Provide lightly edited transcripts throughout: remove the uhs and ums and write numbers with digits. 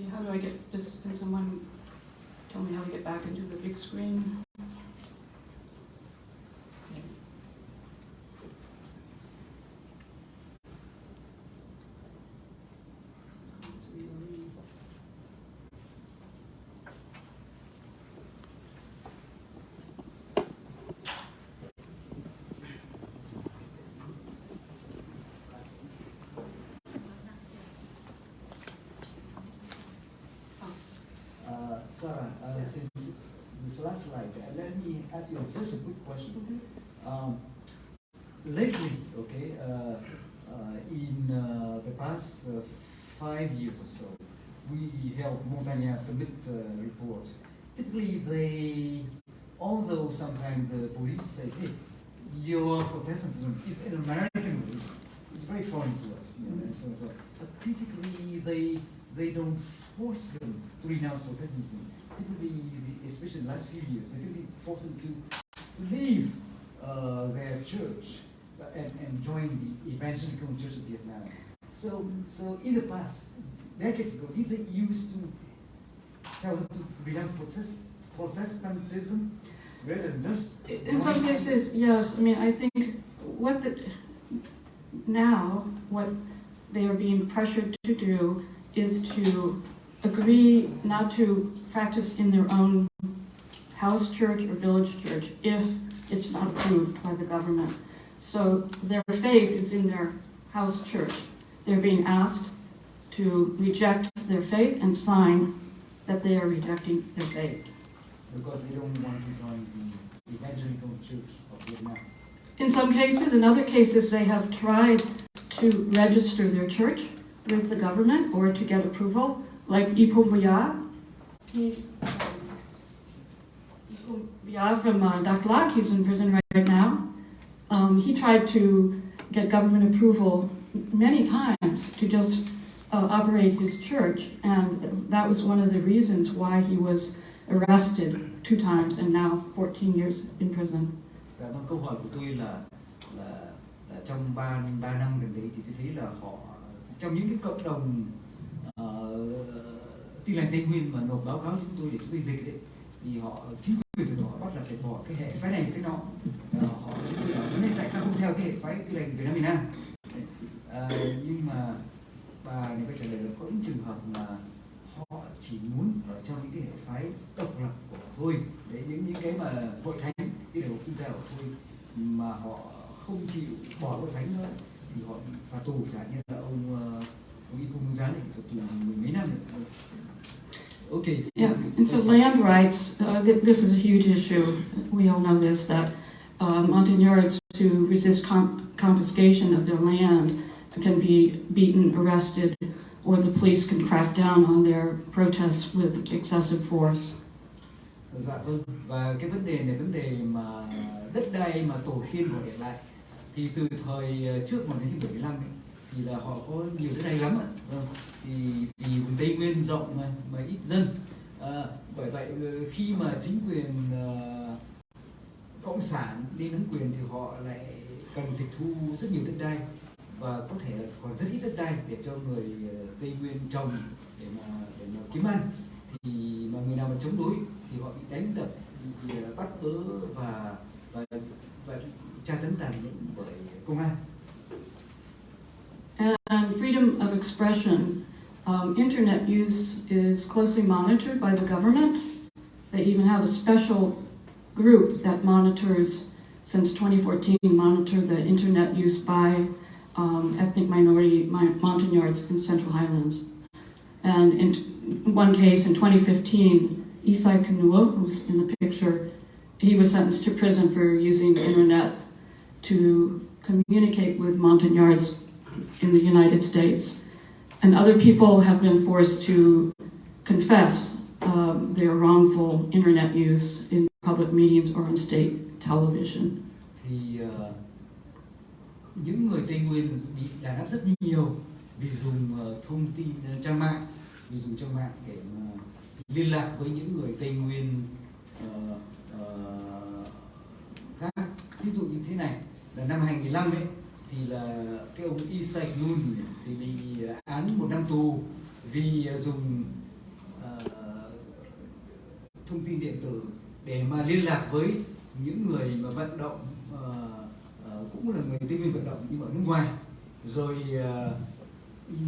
see, how do I get this? Can someone tell me how to get back into the big screen? Sarah, since this last slide, let me ask you just a quick question. Lately, okay, in the past 5 years or so, we help Montagnard submit reports. Typically, although sometimes the police say, hey, your Protestantism is an American religion, it's very foreign to us, you know, so. But typically, they don't force them to renounce Protestantism. Typically, especially in the last few years, they typically force them to leave their church and join the Evangelical Church of Vietnam. So in the past, decades ago, if they used to tell them to renounce Protestantism rather than just... In some cases, yes. I mean, I think what they are being pressured to do is to agree not to practice in their own house church or village church if it's not approved by the government. So their faith is in their house church. They're being asked to reject their faith and sign that they are rejecting their faith. Because they don't want to join the Evangelical Church of Vietnam. In some cases, in other cases, they have tried to register their church with the government or to get approval, like Ipum Bia. Bia from Dak Lak, he's in prison right now. He tried to get government approval many times to just operate his church, and that was one of the reasons why he was arrested 2 times and now 14 years in prison. Câu hỏi của tôi là trong 3 năm gần đây thì tôi thấy là họ trong những cái cộng đồng Tin lành Tây Nguyên mà nộp báo cáo chúng tôi để chúng tôi dịch đấy, thì họ chính quyền từ đó họ bắt là phải bỏ cái hệ phái này cái nọ. Họ chúng tôi nói nên tại sao không theo cái hệ phái Tin lành Việt Nam miền Nam. Nhưng mà bà này phải trả lời là có những trường hợp mà họ chỉ muốn ở trong những cái hệ phái độc lập của họ thôi, đấy, những cái mà hội thánh cái điều quốc gia của thôi, mà họ không chịu bỏ hội thánh nữa thì họ bị phạt tù, chẳng như là ông Y Cung Gián thì tù mười mấy năm rồi. Okay. Yeah, and so land rights, this is a huge issue. We all know this, that Montagnards who resist confiscation of their land can be beaten, arrested, or the police can crack down on their protests with excessive force. Dạ vâng, và cái vấn đề này, vấn đề mà đất đai mà tổ tiên họ để lại thì từ thời trước 1975 ấy, thì là họ có nhiều đất đai lắm ạ. Vâng. Thì vì vùng Tây Nguyên rộng mà ít dân, bởi vậy khi mà chính quyền cộng sản đi nắm quyền thì họ lại cần tịch thu rất nhiều đất đai, và có thể là còn rất ít đất đai để cho người Tây Nguyên trồng để mà kiếm ăn. Thì mà người nào mà chống đối thì họ bị đánh đập, bị bắt bớ và tra tấn tàn nhẫn bởi công an. And freedom of expression, internet use is closely monitored by the government. They even have a special group that monitors, since 2014, monitor the internet use by ethnic minority Montagnards in Central Highlands. And in one case in 2015, Isai Kanua, who's in the picture, he was sentenced to prison for using the internet to communicate with Montagnards in the United States. And other people have been forced to confess their wrongful internet use in public meetings or on state television. Thì những người Tây Nguyên bị đàn áp rất nhiều vì dùng thông tin trang mạng, vì dùng trang mạng để mà liên lạc với những người Tây Nguyên khác. Ví dụ như thế này, là năm 2015 ấy, thì là cái ông Isaac Nun thì bị án 1 năm tù vì dùng thông tin điện tử để mà liên lạc với những người mà vận động, cũng là người tư viên vận động nhưng mà ở nước ngoài, rồi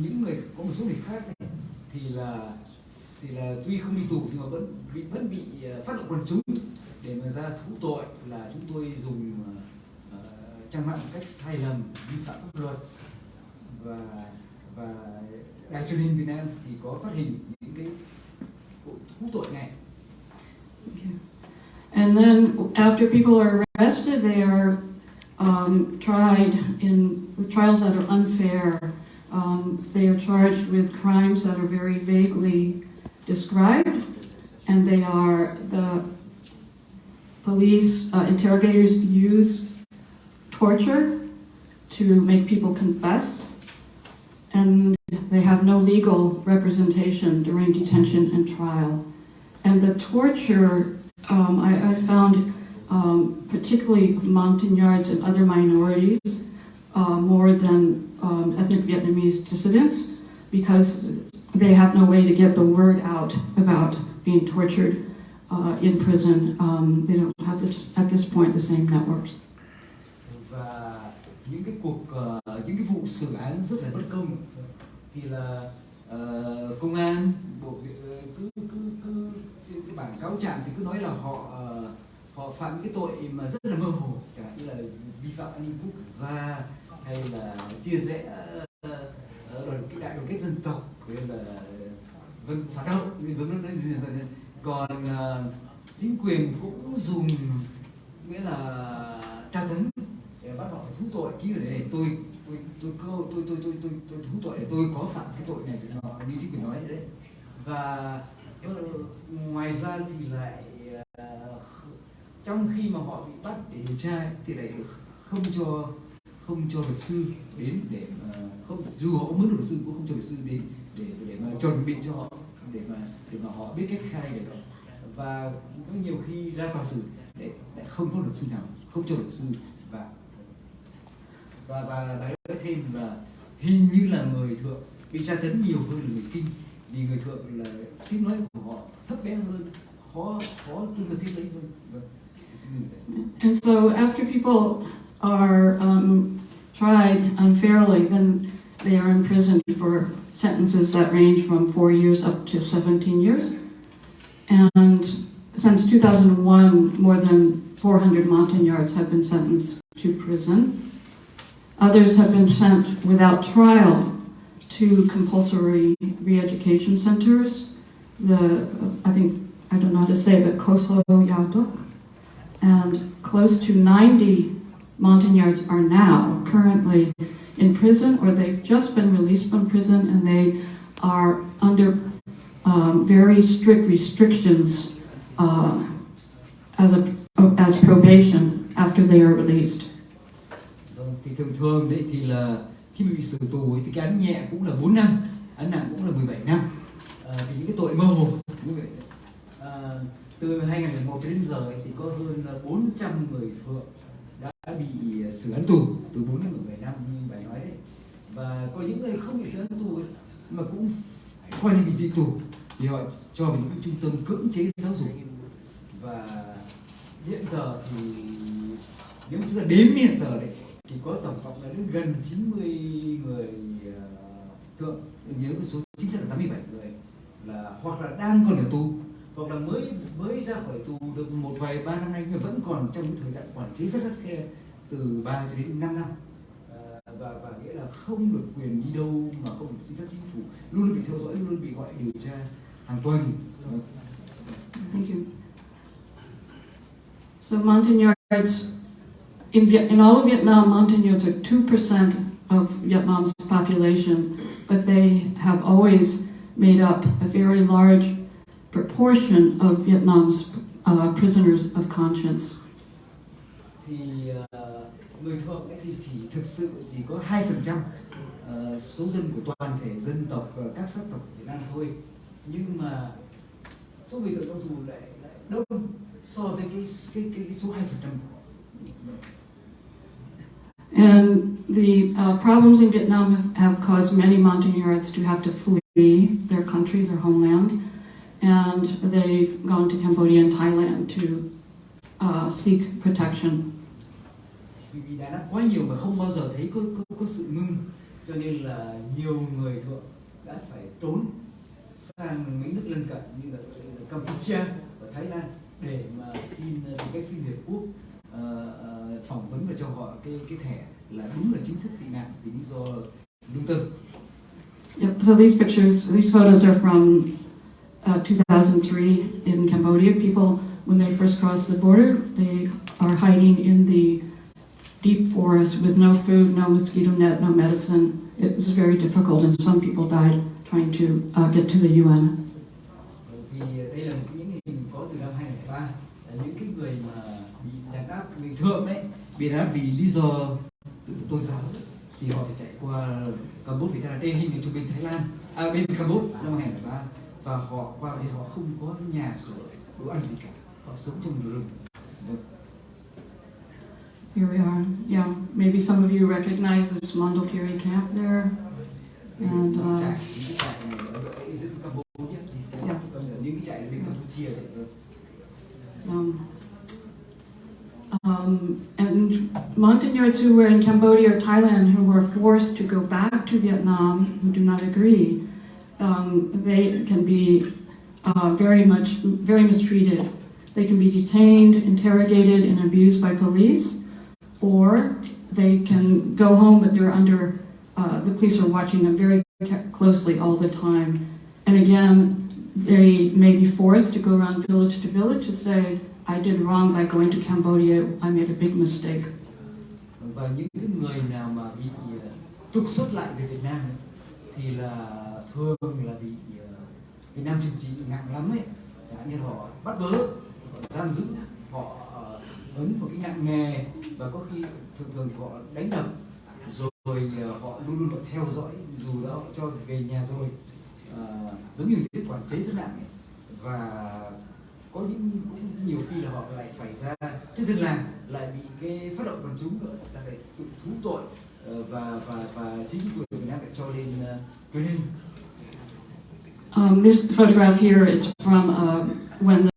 những người có một số người khác này, thì là tuy không đi tù nhưng mà vẫn bị phát động quần chúng để mà ra thú tội là chúng tôi dùng trang mạng một cách sai lầm, vi phạm pháp luật. Và đài truyền hình Việt Nam thì có phát hình những cái vụ thú tội này. And then after people are arrested, they are tried with trials that are unfair. They are charged with crimes that are very vaguely described, and the police interrogators use torture to make people confess, and they have no legal representation during detention and trial. And the torture, I found, particularly Montagnards and other minorities, more than ethnic Vietnamese dissidents, because they have no way to get the word out about being tortured in prison. They don't have at this point the same networks. Và những cái vụ xử án rất là bất công thì là công an cứ trên cái bảng cáo trạng thì cứ nói là họ phạm cái tội mà rất là mơ hồ, chẳng hạn như là vi phạm an ninh quốc gia hay là chia rẽ cái đại đoàn kết dân tộc, hay là phản động, còn chính quyền cũng dùng nghĩa là tra tấn để bắt họ phải thú tội, ký ở đây tôi thú tội để tôi có phạm cái tội này như chính quyền nói đấy. Và ngoài ra thì lại trong khi mà họ bị bắt để điều tra thì lại không cho luật sư đến để không, dù họ mướn được luật sư cũng không cho luật sư đến để mà chuẩn bị cho họ để mà họ biết cách khai để đó. Và có nhiều khi ra tòa xử để không có luật sư nào, không cho luật sư vào. Và nói thêm là hình như là người thượng bị tra tấn nhiều hơn là người kinh, vì người thượng là tiếng nói của họ thấp bé hơn, khó tương được thế giới hơn. And so after people are tried unfairly, then they are imprisoned for sentences that range from 4 years up to 17 years. And since 2001, more than 400 Montagnards have been sentenced to prison. Others have been sent without trial to compulsory re-education centers. I don't know how to say it, but Kosovo Yadok. And close to 90 Montagnards are now currently in prison, or they've just been released from prison, and they are under very strict restrictions as probation after they are released. Thì thường đấy thì là khi bị xử tù ấy, thì cái án nhẹ cũng là 4 năm, án nặng cũng là 17 năm. Vì những cái tội mơ hồ như vậy. Từ 2011 đến giờ ấy, thì có hơn 400 người thượng đã bị xử án tù từ 4 đến 17 năm như bài nói đấy. Và có những người không bị xử án tù ấy, mà cũng coi như bị đi tù thì họ cho vào những trung tâm cưỡng chế giáo dục. Và hiện giờ thì nếu chúng ta đếm hiện giờ đấy thì có tổng cộng là đến gần 90 người thượng, nhớ cái số chính xác là 87 người là hoặc là đang còn ở tù, hoặc là mới ra khỏi tù được một vài 3 năm nay nhưng vẫn còn trong cái thời gian quản chế rất khắt khe từ 3 cho đến 5 năm. Và nghĩa là không được quyền đi đâu mà không được xin phép chính phủ, luôn bị theo dõi, luôn bị gọi điều tra hàng tuần. Thank you. So Montagnards, in all of Vietnam, Montagnards are 2% of Vietnam's population, but they have always made up a very large proportion of Vietnam's prisoners of conscience. Thì người thượng thì thực sự chỉ có 2% số dân của toàn thể dân tộc các sắc tộc Việt Nam thôi, nhưng mà số người thượng trong tù lại đông so với cái số 2% của họ. And the problems in Vietnam have caused many Montagnards to have to flee their country, their homeland. and they've gone to Cambodia and Thailand to seek protection. Vì đã đáp quá nhiều mà không bao giờ thấy có sự ngưng, cho nên là nhiều người thượng đã phải trốn sang mấy nước lân cận như là Campuchia và Thái Lan để mà xin tìm cách xin Hiệp Quốc phỏng vấn và cho họ cái thẻ là đúng là chính thức tị nạn vì lý do lương tâm. Yep. So these photos are from 2003 in Cambodia. People, when they first crossed the border, they are hiding in the deep forest with no food, no mosquito net, no medicine. It was very difficult, and some people died trying to get to the UN. Vì đây là những hình có từ năm 2003, những cái người mà bị đàn áp, người thượng ấy, bị đàn áp vì lý do tôn giáo thì họ phải chạy qua Campuchia, Thái Lan. Đây hình từ bên Thái Lan, bên Campuchia năm 2003, và họ qua đây họ không có nhà cửa, đồ ăn gì cả, họ sống trong rừng. Here we are. Yeah, maybe some of you recognize there's Mondulkiri camp there, and and Montagnards who were in Cambodia or Thailand who were forced to go back to Vietnam, who do not agree, they can be very mistreated. They can be detained, interrogated, and abused by police, or they can go home, but they're under, the police are watching them very closely all the time. And again, they may be forced to go around village to village to say, I did wrong by going to Cambodia, I made a big mistake. Và những cái người nào mà bị trục xuất lại về Việt Nam ấy, thì là thường là bị Việt Nam trừng trị nặng lắm ấy. Chẳng hạn như họ bắt bớ, họ giam giữ, họ ấn một cái nặng nề, và có khi thường họ đánh đập, rồi họ luôn luôn theo dõi dù đã họ cho về nhà rồi, giống như cái quản chế rất nặng ấy. Và có những cũng nhiều khi là họ lại phải ra trước dân làng, lại bị cái phát động quần chúng nữa, là phải tự thú tội, và chính quyền Việt Nam lại cho lên truyền hình. This photograph here is from when